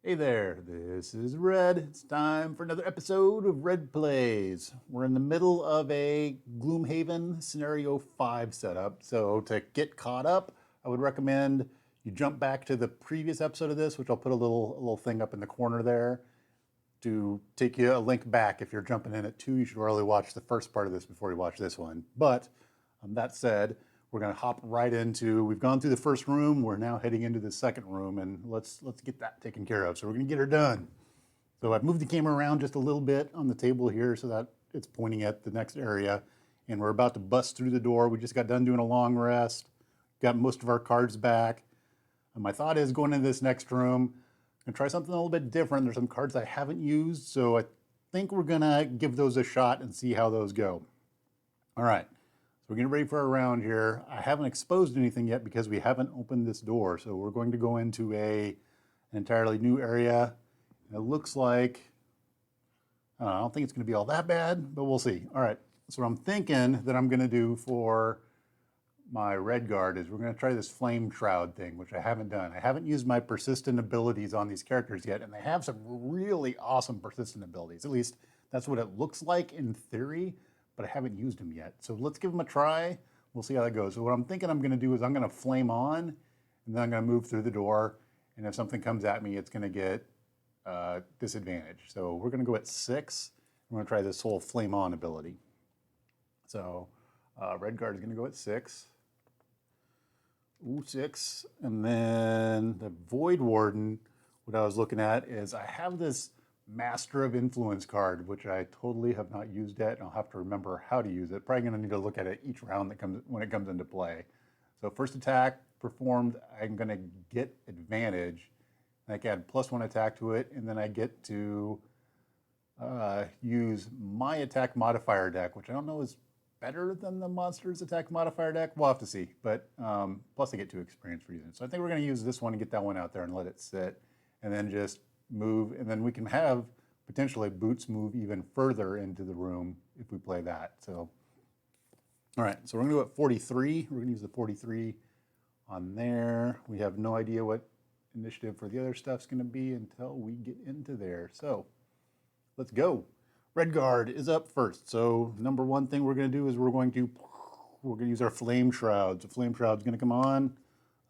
Hey there, this is Red. It's time for another episode of Red Plays. We're in the middle of a Gloomhaven Scenario 5 setup, so to get caught up, I would recommend you jump back to the previous episode of this, which I'll put a little thing up in the corner there to take you a link back. If you're jumping in at 2, you should really watch the first part of this before you watch this one. But that said, we're going to hop right into, we've gone through the first room, we're now heading into the second room, and let's get that taken care of. So we're going to get her done. So I've moved the camera around just a little bit on the table here so that it's pointing at the next area, and we're about to bust through the door. We just got done doing a long rest, got most of our cards back. And my thought is going into this next room, I'm going to try something a little bit different. There's some cards I haven't used, so I think we're going to give those a shot and see how those go. All right. We're getting ready for a round here. I haven't exposed anything yet because we haven't opened this door. So we're going to go into an entirely new area. And it looks like, I don't think it's going to be all that bad, but we'll see. All right, so what I'm thinking that I'm going to do for my red guard is we're going to try this flame shroud thing, which I haven't done. I haven't used my persistent abilities on these characters yet, and they have some really awesome persistent abilities. At least that's what it looks like in theory, but I haven't used them yet. So let's give them a try. We'll see how that goes. So what I'm thinking I'm going to do is I'm going to flame on, and then I'm going to move through the door. And if something comes at me, it's going to get disadvantage. So we're going to go at 6. We're going to try this whole flame on ability. So red guard is going to go at 6. Ooh, 6. And then the VoidWarden, what I was looking at is I have this Master of Influence card, which I totally have not used yet, and I'll have to remember how to use it. Probably going to need to look at it each round that comes when it comes into play. So first attack performed, I'm going to get advantage. I can add +1 attack to it, and then I get to use my attack modifier deck, which I don't know is better than the monster's attack modifier deck. We'll have to see, but plus I get 2 experience for using it. So I think we're going to use this one and get that one out there and let it sit, and then just move, and then we can have potentially Boots move even further into the room if we play that. So, all right, so we're gonna go at 43. We're gonna use the 43 on there. We have no idea what initiative for the other stuff's gonna be until we get into there. So let's go. Red guard is up first. So number one thing we're gonna do is we're gonna use our flame shrouds. The flame shroud's gonna come on.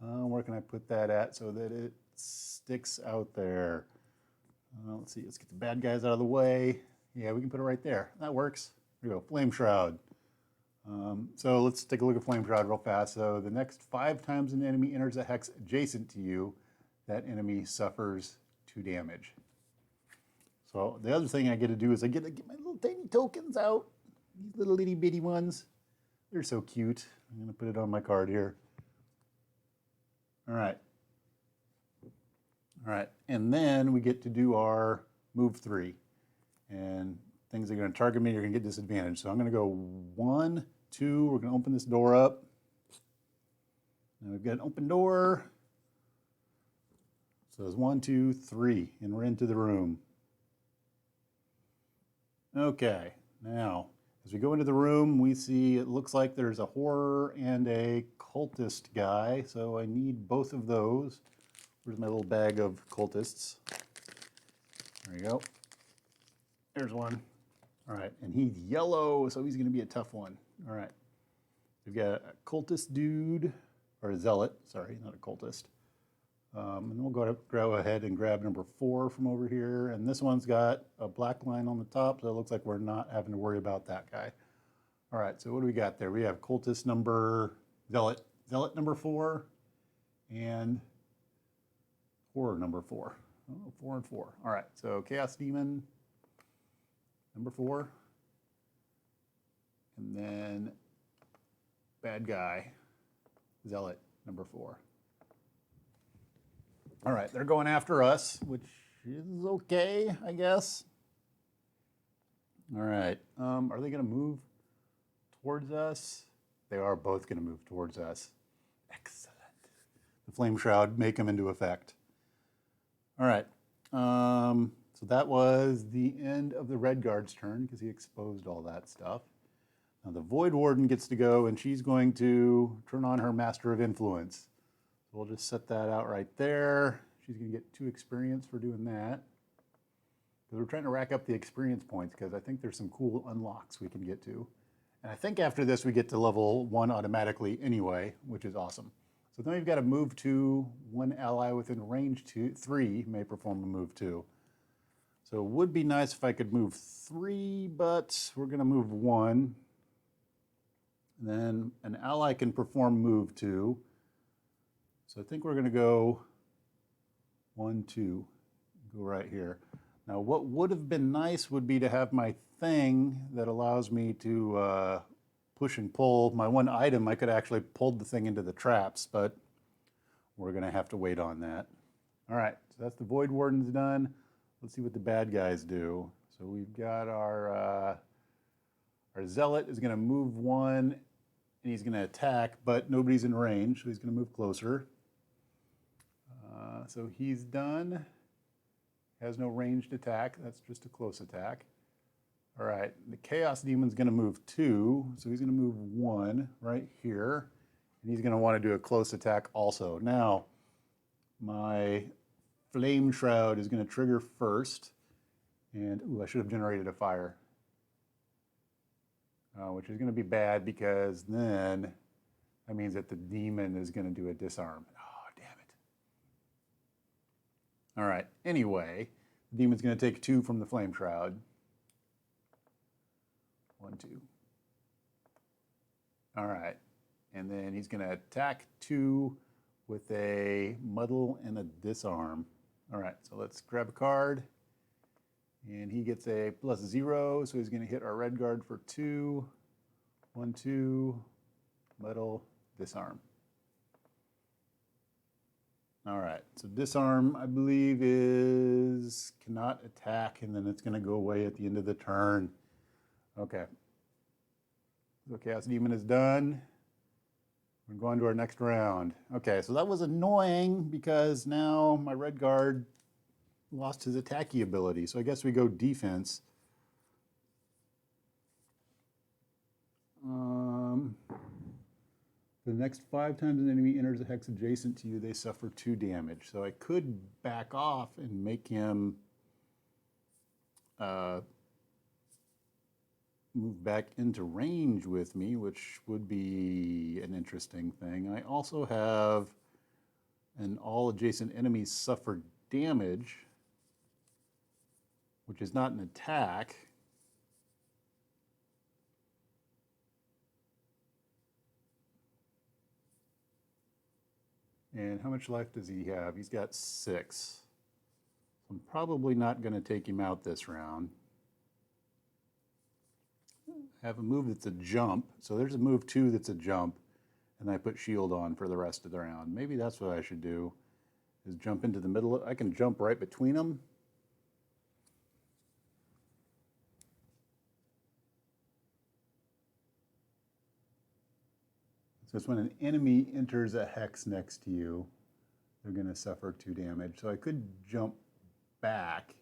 Where can I put that at so that it sticks out there? Let's see, let's get the bad guys out of the way. Yeah, we can put it right there. That works. Here we go, Flame Shroud. So let's take a look at Flame Shroud real fast. So the next 5 times an enemy enters a hex adjacent to you, that enemy suffers 2 damage. So the other thing I get to do is I get to get my little tiny tokens out. These little itty bitty ones. They're so cute. I'm gonna put it on my card here. All right. All right, and then we get to do our move 3. And things that are going to target me are going to get disadvantage. So I'm going to go 1, 2. We're going to open this door up. Now we've got an open door. So it's 1, 2, 3, and we're into the room. Okay, now as we go into the room, we see it looks like there's a horror and a cultist guy. So I need both of those. Where's my little bag of cultists? There you go. There's one. All right, and he's yellow, so he's going to be a tough one. All right. We've got a cultist dude, or a zealot, sorry, not a cultist. And then we'll go ahead and grab number 4 from over here. And this one's got a black line on the top, so it looks like we're not having to worry about that guy. All right, so what do we got there? We have cultist number, zealot number 4, and horror number 4. Oh, 4 and 4. All right, so Chaos Demon number 4. And then bad guy, Zealot number 4. All right, they're going after us, which is okay, I guess. All right, are they going to move towards us? They are both going to move towards us. Excellent. The Flame Shroud may come into effect. All right, so that was the end of the Red Guard's turn because he exposed all that stuff. Now the VoidWarden gets to go, and she's going to turn on her Master of Influence. So we'll just set that out right there. she's going to get 2 experience for doing that. Because we're trying to rack up the experience points because I think there's some cool unlocks we can get to. And I think after this we get to level 1 automatically anyway, which is awesome. So then we've got to move 2. 1 ally within range 3 may perform a move 2. So it would be nice if I could move 3, but we're going to move 1. And then an ally can perform move 2. So I think we're going to go 1, 2. Go right here. Now what would have been nice would be to have my thing that allows me to push and pull. My one item, I could actually pull the thing into the traps, but we're going to have to wait on that. All right, so that's the VoidWarden's done. Let's see what the bad guys do. So we've got our Zealot is going to move 1, and he's going to attack, but nobody's in range, so he's going to move closer. So he's done. Has no ranged attack. That's just a close attack. All right, the Chaos Demon's going to move 2, so he's going to move 1 right here, and he's going to want to do a close attack also. Now, my Flame Shroud is going to trigger first, and ooh, I should have generated a fire, which is going to be bad because then that means that the demon is going to do a disarm. Oh, damn it. All right, anyway, the demon's going to take 2 from the Flame Shroud. 1, 2. All right, and then he's going to attack 2 with a muddle and a disarm. All right, so let's grab a card, and he gets a +0, so he's going to hit our red guard for 2. 1, 2, muddle, disarm. All right, so disarm, I believe, is cannot attack, and then it's going to go away at the end of the turn. Okay. So Chaos Demon is done. We're going to our next round. Okay, so that was annoying because now my red guard lost his attacky ability. So I guess we go defense. The next 5 times an enemy enters a hex adjacent to you, they suffer 2 damage. So I could back off and make him move back into range with me, which would be an interesting thing. I also have an all adjacent enemies suffer damage, which is not an attack. And how much life does he have? He's got 6. I'm probably not going to take him out this round. I have a move that's a jump. So there's a move 2 that's a jump. And I put shield on for the rest of the round. Maybe that's what I should do, is jump into the middle. I can jump right between them. So it's when an enemy enters a hex next to you, they're going to suffer 2 damage. So I could jump back.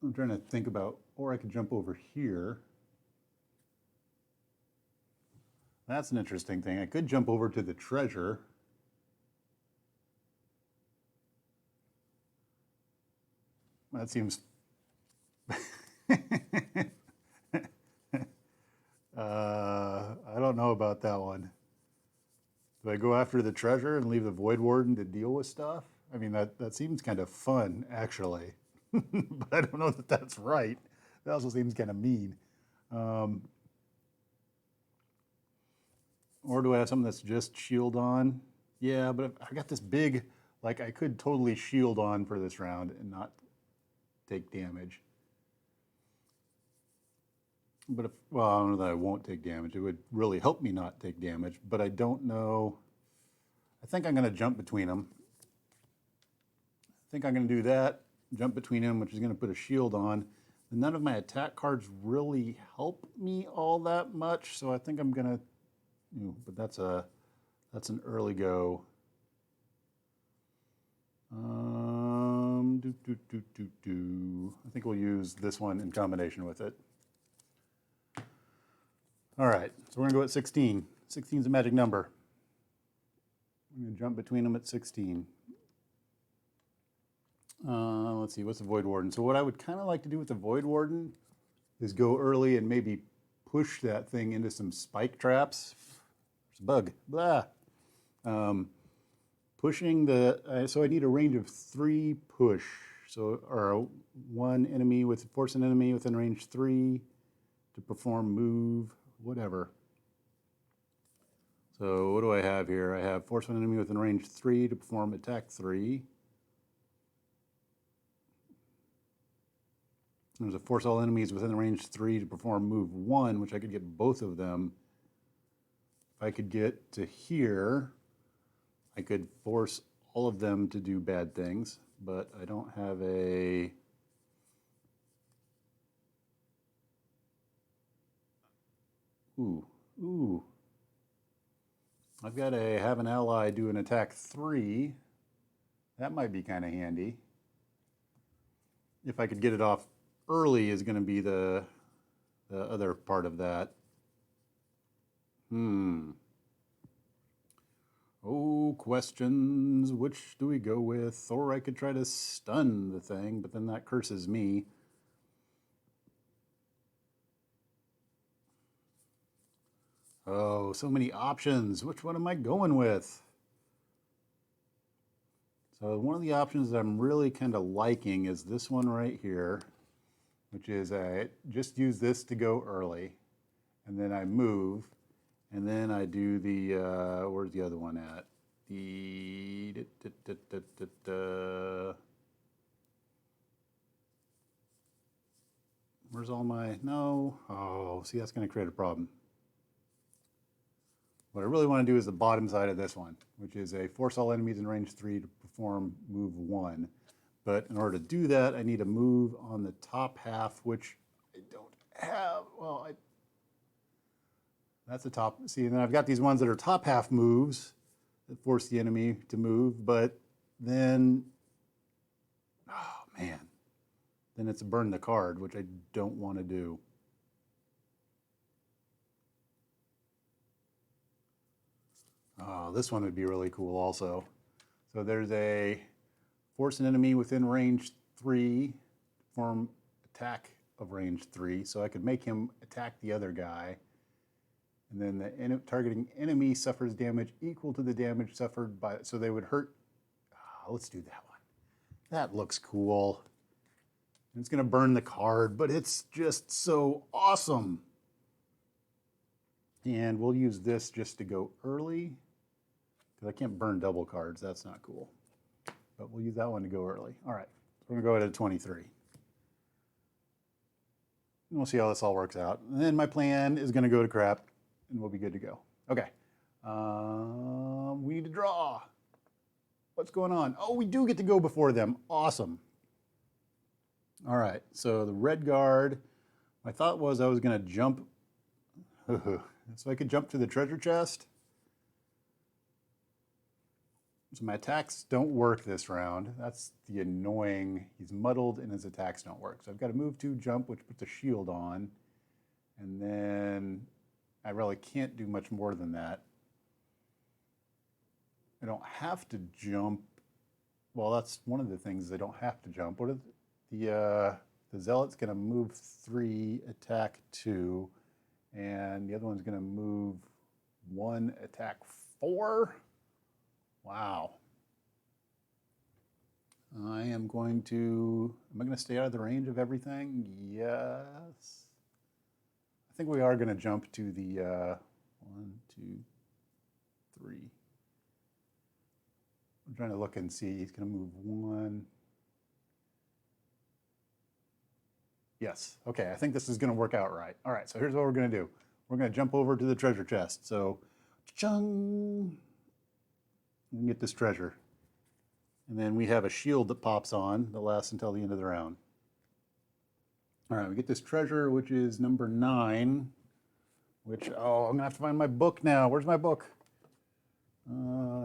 I'm trying to think about, or I could jump over here. That's an interesting thing. I could jump over to the treasure. That seems... I don't know about that one. Do I go after the treasure and leave the VoidWarden to deal with stuff? I mean, that seems kind of fun, actually. But I don't know that that's right. That also seems kind of mean. Or do I have something that's just shield on? Yeah, but I got this big, like I could totally shield on for this round and not take damage. But if, well, I don't know that I won't take damage. It would really help me not take damage, but I don't know. I think I'm going to jump between them. I think I'm going to do that, jump between them, which is going to put a shield on. And none of my attack cards really help me all that much, so I think I'm going to, but that's an early go. I think we'll use this one in combination with it. All right, so we're going to go at 16. 16 is a magic number. I'm going to jump between them at 16. Let's see, what's the VoidWarden? So what I would kind of like to do with the VoidWarden is go early and maybe push that thing into some spike traps. There's a bug. Blah. Pushing the, so I need a range of 3 push. So, or one enemy force an enemy within range 3 to perform move, whatever. So what do I have here? I have force an enemy within range 3 to perform attack 3. There's a force all enemies within range 3 to perform move 1, which I could get both of them. If I could get to here, I could force all of them to do bad things, but I don't have a... Ooh. I've got to have an ally do an attack 3. That might be kind of handy. If I could get it off early is going to be the other part of that. Oh, questions. Which do we go with? Or I could try to stun the thing, but then that curses me. Oh, so many options. Which one am I going with? So one of the options that I'm really kind of liking is this one right here, which is I just use this to go early, and then I move, and then I do the, where's the other one at? Where's all my, no, oh, see, that's going to create a problem. What I really want to do is the bottom side of this one, which is a force all enemies in range 3 to perform move 1. But in order to do that, I need a move on the top half, which I don't have. Well, that's the top. See, and then I've got these ones that are top half moves that force the enemy to move, but then, oh man, then it's burn the card, which I don't want to do. Oh, this one would be really cool also. So there's a force an enemy within range 3, perform attack of range 3. So I could make him attack the other guy. And then the targeting enemy suffers damage equal to the damage suffered by, so they would hurt. Oh, let's do that one. That looks cool. It's going to burn the card, but it's just so awesome. And we'll use this just to go early, because I can't burn double cards. That's not cool. But we'll use that one to go early. All right, so we're going to go ahead at 23. And we'll see how this all works out. And then my plan is going to go to crap, and we'll be good to go. Okay, we need to draw. What's going on? Oh, we do get to go before them. Awesome. All right, so the red guard, my thought was I was going to jump, so I could jump to the treasure chest. So my attacks don't work this round. That's the annoying, he's muddled and his attacks don't work. So I've got to move 2, jump, which puts a shield on. And then I really can't do much more than that. I don't have to jump. Well, that's one of the things, I don't have to jump. What is the Zealot's going to move 3, attack 2. And the other one's going to move 1, attack 4. Wow. I am going to, am I going to stay out of the range of everything? Yes. I think we are going to jump to the 1, 2, 3. I'm trying to look and see. He's going to move 1. Yes. Okay, I think this is going to work out right. All right, so here's what we're going to do. We're going to jump over to the treasure chest. So, chung! We can get this treasure. And then we have a shield that pops on that lasts until the end of the round. All right, we get this treasure, which is number 9, which, oh, I'm going to have to find my book now. Where's my book?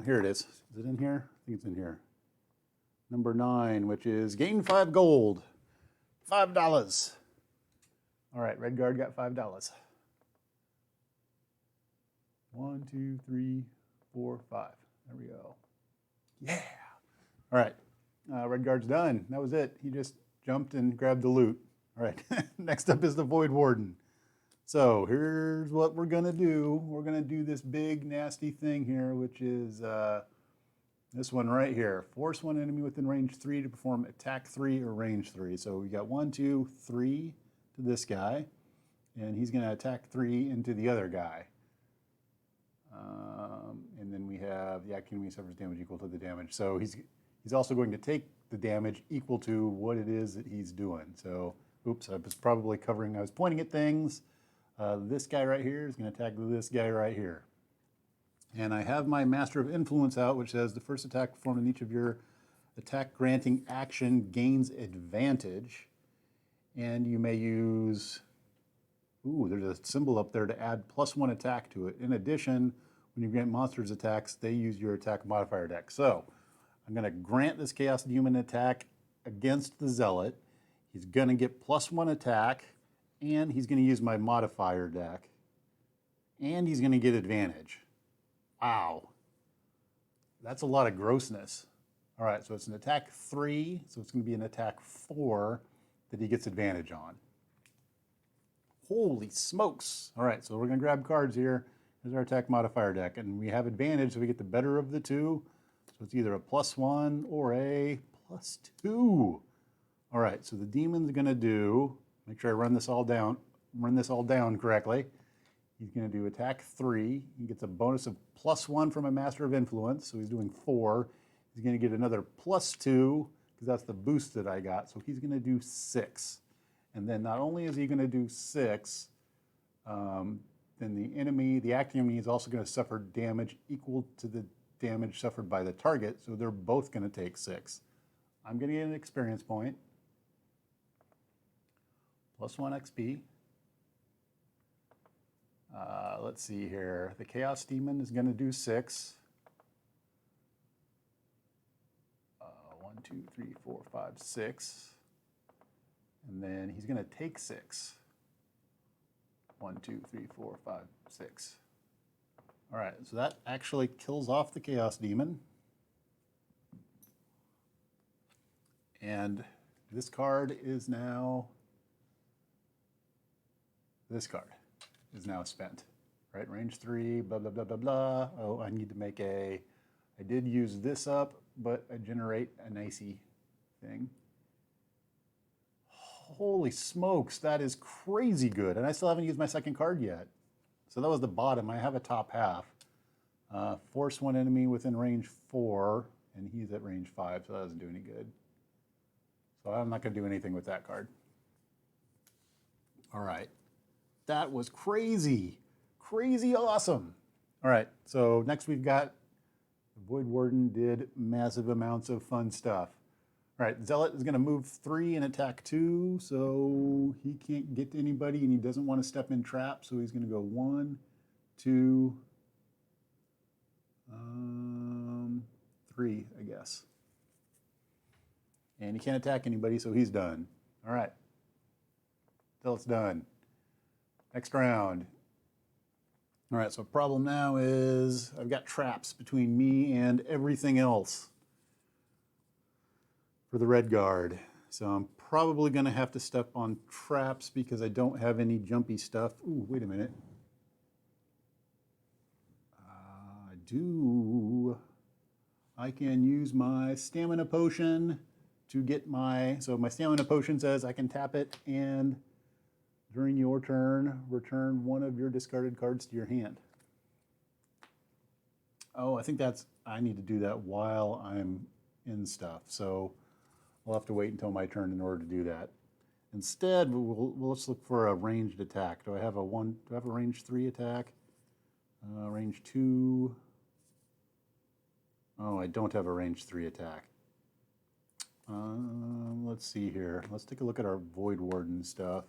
Here it is. Is it in here? I think it's in here. Number 9, which is gain 5 gold. $5. All right, red guard got $5. 1, 2, 3, 4, 5. There we go. Yeah. All right. Red guard's done. That was it. He just jumped and grabbed the loot. All right. Next up is the VoidWarden. So here's what we're going to do. We're going to do this big nasty thing here, which is this one right here. Force one enemy within range 3 to perform attack 3 or range 3. So we got 1, 2, 3 to this guy. And he's going to attack 3 into the other guy. And then we have the acting enemy suffers damage equal to the damage. So he's also going to take the damage equal to what it is that he's doing. So, oops, I was probably covering, I was pointing at things. This guy right here is going to attack this guy right here. And I have my Master of Influence out, which says the first attack performed in each of your attack granting action gains advantage. And you may use, ooh, there's a symbol up there to add +1 attack to it. In addition, when you grant monsters attacks, they use your attack modifier deck. So I'm going to grant this Chaos Demon attack against the Zealot. He's going to get +1 attack, and he's going to use my modifier deck, and he's going to get advantage. Wow. That's a lot of grossness. All right, so it's an attack 3, so it's going to be an attack 4 that he gets advantage on. Holy smokes. All right, so we're going to grab cards here. Here's our attack modifier deck, and we have advantage, so we get the better of the two. So it's either a +1 or a +2. All right, so the demon's going to do, make sure I run this all down correctly. He's going to do attack 3. He gets a bonus of +1 from a Master of Influence, so he's doing 4. He's going to get another +2, because that's the boost that I got, so he's going to do 6. And then not only is he going to do 6, then the acting enemy is also going to suffer damage equal to the damage suffered by the target, so they're both going to take 6. I'm going to get an experience point. +1 XP. Let's see here. The Chaos Demon is going to do 6. 1, 2, 3, 4, 5, 6. And then he's going to take 6. 1, 2, 3, 4, 5, 6. All right, so that actually kills off the Chaos Demon. And this card is now, spent. Right, range 3, blah, blah, blah, blah, blah. Oh, I need to make I did use this up, but I generate an icy thing. Holy smokes, that is crazy good. And I still haven't used my second card yet. So that was the bottom. I have a top half. Force one enemy within range 4, and he's at range 5, so that doesn't do any good. So I'm not going to do anything with that card. All right. That was crazy. Crazy awesome. All right, so next we've got the VoidWarden did massive amounts of fun stuff. All right, Zealot is going to move 3 and attack 2, so he can't get to anybody, and he doesn't want to step in traps, so he's going to go 1, 2, 3, I guess. And he can't attack anybody, so he's done. All right, Zealot's done. Next round. All right, so problem now is I've got traps between me and everything else for the red guard. So I'm probably going to have to step on traps because I don't have any jumpy stuff. Ooh, wait a minute. I do. I can use my stamina potion to get so my stamina potion says I can tap it and during your turn, return one of your discarded cards to your hand. Oh, I think I need to do that while I'm in stuff. So I'll have to wait until my turn in order to do that. Instead, let's look for a ranged attack. Do I have a range 3 attack? Range 2. Oh, I don't have a range 3 attack. Let's see here. Let's take a look at our VoidWarden stuff.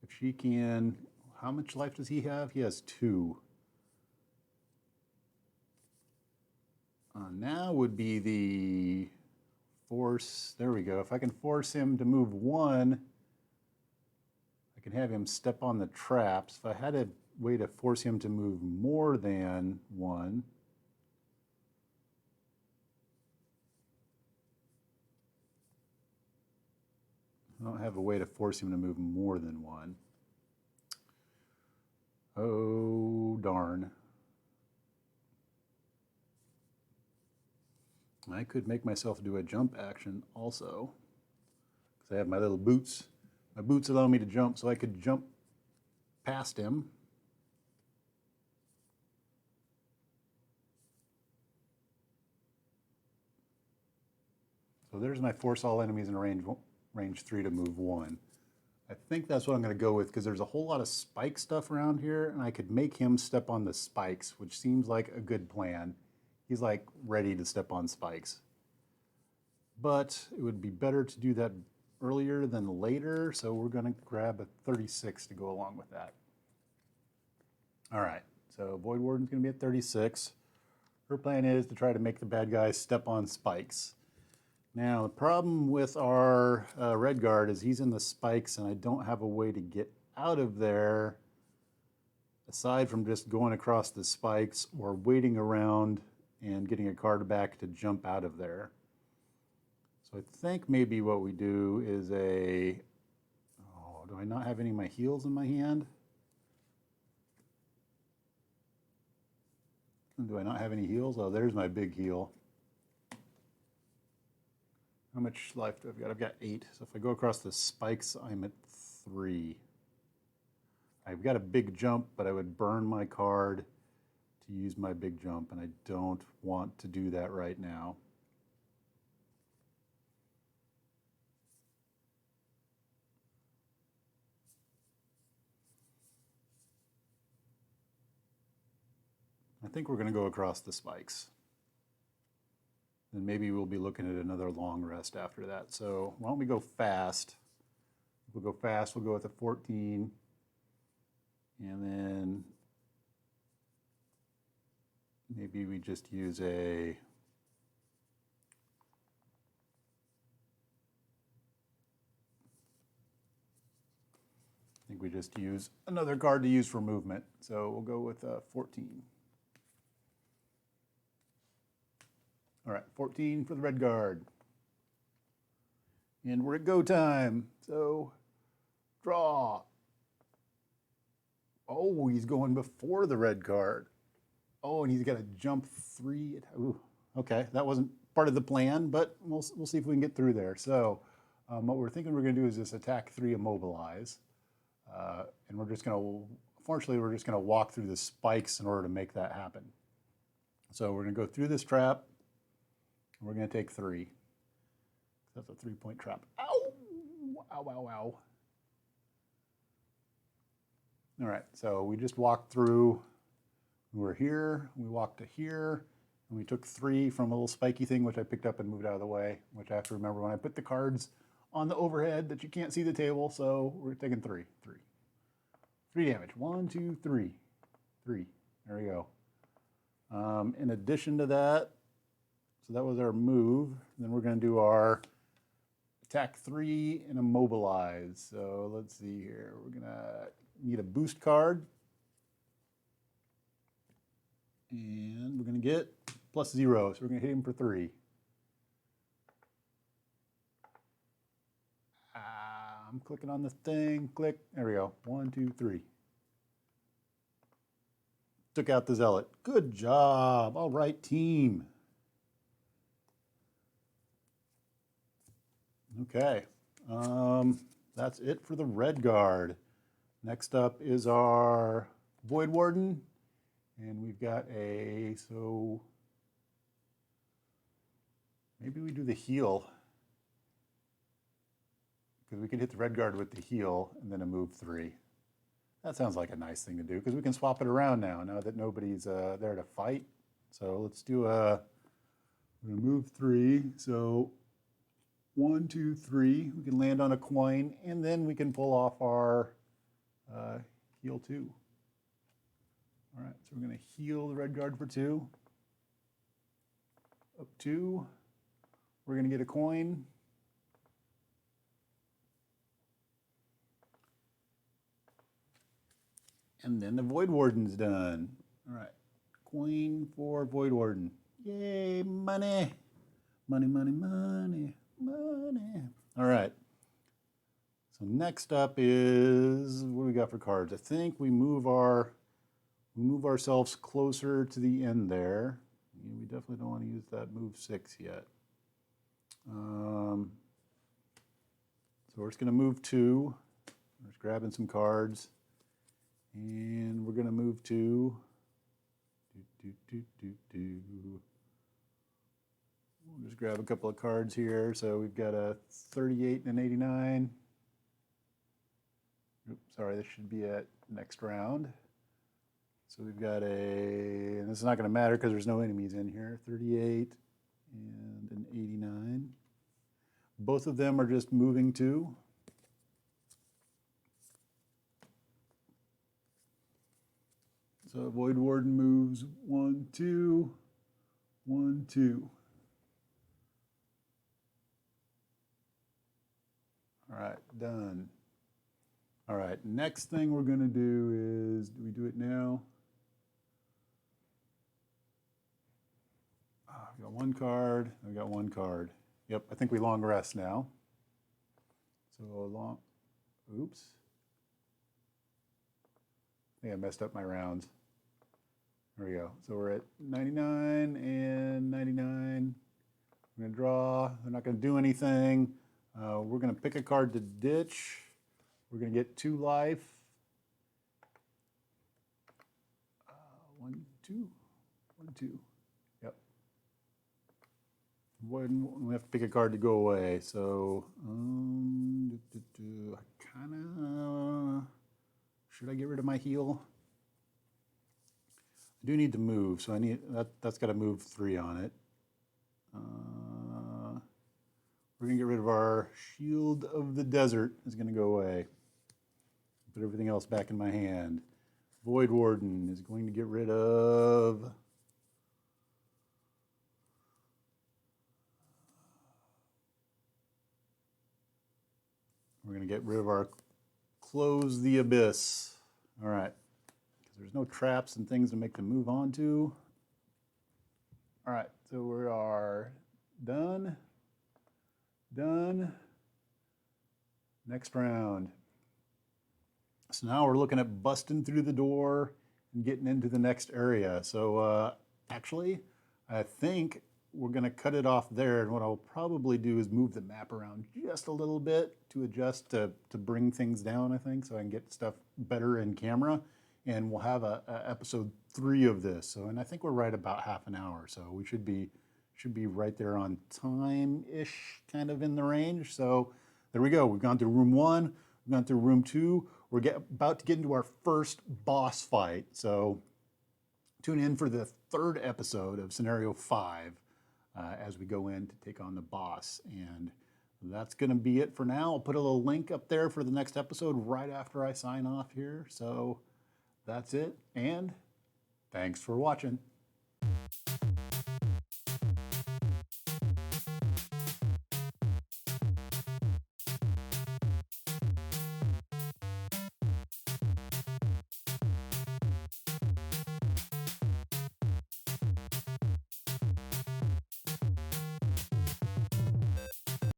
If she can, how much life does he have? He has 2. Now would be the force. There we go. If I can force him to move 1, I can have him step on the traps. If I had a way to force him to move more than 1, don't have a way to force him to move more than one. Oh, darn. I could make myself do a jump action also, because I have my little boots. My boots allow me to jump, so I could jump past him. So there's my force all enemies in range 3 to move 1. I think that's what I'm going to go with, because there's a whole lot of spike stuff around here, and I could make him step on the spikes, which seems like a good plan. He's like ready to step on spikes. But it would be better to do that earlier than later, so we're going to grab a 36 to go along with that. All right, so VoidWarden's going to be at 36. Her plan is to try to make the bad guys step on spikes. Now, the problem with our red guard is he's in the spikes, and I don't have a way to get out of there aside from just going across the spikes or waiting around and getting a card back to jump out of there. So I think maybe what we do is a... Oh, do I not have any of my heals in my hand? Do I not have any heals? Oh, there's my big heal. How much life do I've got? I've got 8. So if I go across the spikes, I'm at 3. I've got a big jump, but I would burn my card to use my big jump, and I don't want to do that right now. I think we're going to go across the spikes. Then maybe we'll be looking at another long rest after that. So why don't we go fast? We'll go fast. We'll go with a 14. And then maybe we just use a... I think we just use another card to use for movement. So we'll go with 14. All right, 14 for the red guard. And we're at go time. So draw. Oh, he's going before the red card. Oh, and he's got to jump 3. Ooh, okay, that wasn't part of the plan, but we'll see if we can get through there. So what we're thinking we're going to do is just attack 3, immobilize. And we're just going to, fortunately, we're just going to walk through the spikes in order to make that happen. So we're going to go through this trap. We're going to take 3. That's a 3-point trap. Ow! Ow, ow, ow. All right, so we just walked through. We were here, we walked to here, and we took 3 from a little spiky thing, which I picked up and moved out of the way, which I have to remember when I put the cards on the overhead that you can't see the table, so we're taking 3. 3 damage. 1, 2, 3. 3. There we go. In addition to that, so that was our move. Then we're going to do our attack 3 and immobilize. So let's see here. We're going to need a boost card. And we're going to get +0. So we're going to hit him for 3. I'm clicking on the thing. Click. There we go. 1, 2, 3. Took out the zealot. Good job. All right, team. Okay, that's it for the red guard. Next up is our VoidWarden, and we've got a, so maybe we do the heal, because we can hit the red guard with the heal and then a move 3. That sounds like a nice thing to do, because we can swap it around now that nobody's there to fight. So let's do a move 3, so 1, 2, 3. We can land on a coin, and then we can pull off our heal 2. All right, so we're going to heal the red guard for 2. Up 2. We're going to get a coin. And then the VoidWarden's done. All right, coin for VoidWarden. Yay, money. Money, money, money. Money. All right. So next up is, what do we got for cards? I think we move ourselves closer to the end there. We definitely don't want to use that move 6 yet. So we're just going to move 2. We're just grabbing some cards. And we're going to move 2. We'll just grab a couple of cards here. So we've got a 38 and an 89. Oops, sorry, this should be at next round. So we've got and this is not going to matter because there's no enemies in here, 38 and an 89. Both of them are just moving 2. So VoidWarden moves 1, 2, 1, 2. All right, done. All right, next thing we're going to do is, do we do it now? I've got 1 card. I've got 1 card. Yep, I think we long rest now. So oops. I think I messed up my rounds. There we go. So we're at 99 and 99. I'm going to draw. They're not going to do anything. We're going to pick a card to ditch. We're going to get 2 life. 1, 2. 1, 2. Yep. We have to pick a card to go away. So, I kind of... Should I get rid of my heal? I do need to move, so I need that's got to move 3 on it. We're going to get rid of our Shield of the Desert. Is going to go away. Put everything else back in my hand. VoidWarden is going to get rid of... We're going to get rid of our Close the Abyss. All right. Because there's no traps and things to make them move on to. All right. So we are done. Done. Next round. So now we're looking at busting through the door and getting into the next area. So actually, I think we're going to cut it off there. And what I'll probably do is move the map around just a little bit to adjust to bring things down, I think, so I can get stuff better in camera. And we'll have a episode 3 of this. So, and I think we're right about half an hour. So we should be right there on time-ish, kind of in the range. So there we go. We've gone through room 1. We've gone through room 2. We're about to get into our first boss fight. So tune in for the 3rd episode of Scenario 5 as we go in to take on the boss. And that's going to be it for now. I'll put a little link up there for the next episode right after I sign off here. So that's it. And thanks for watching.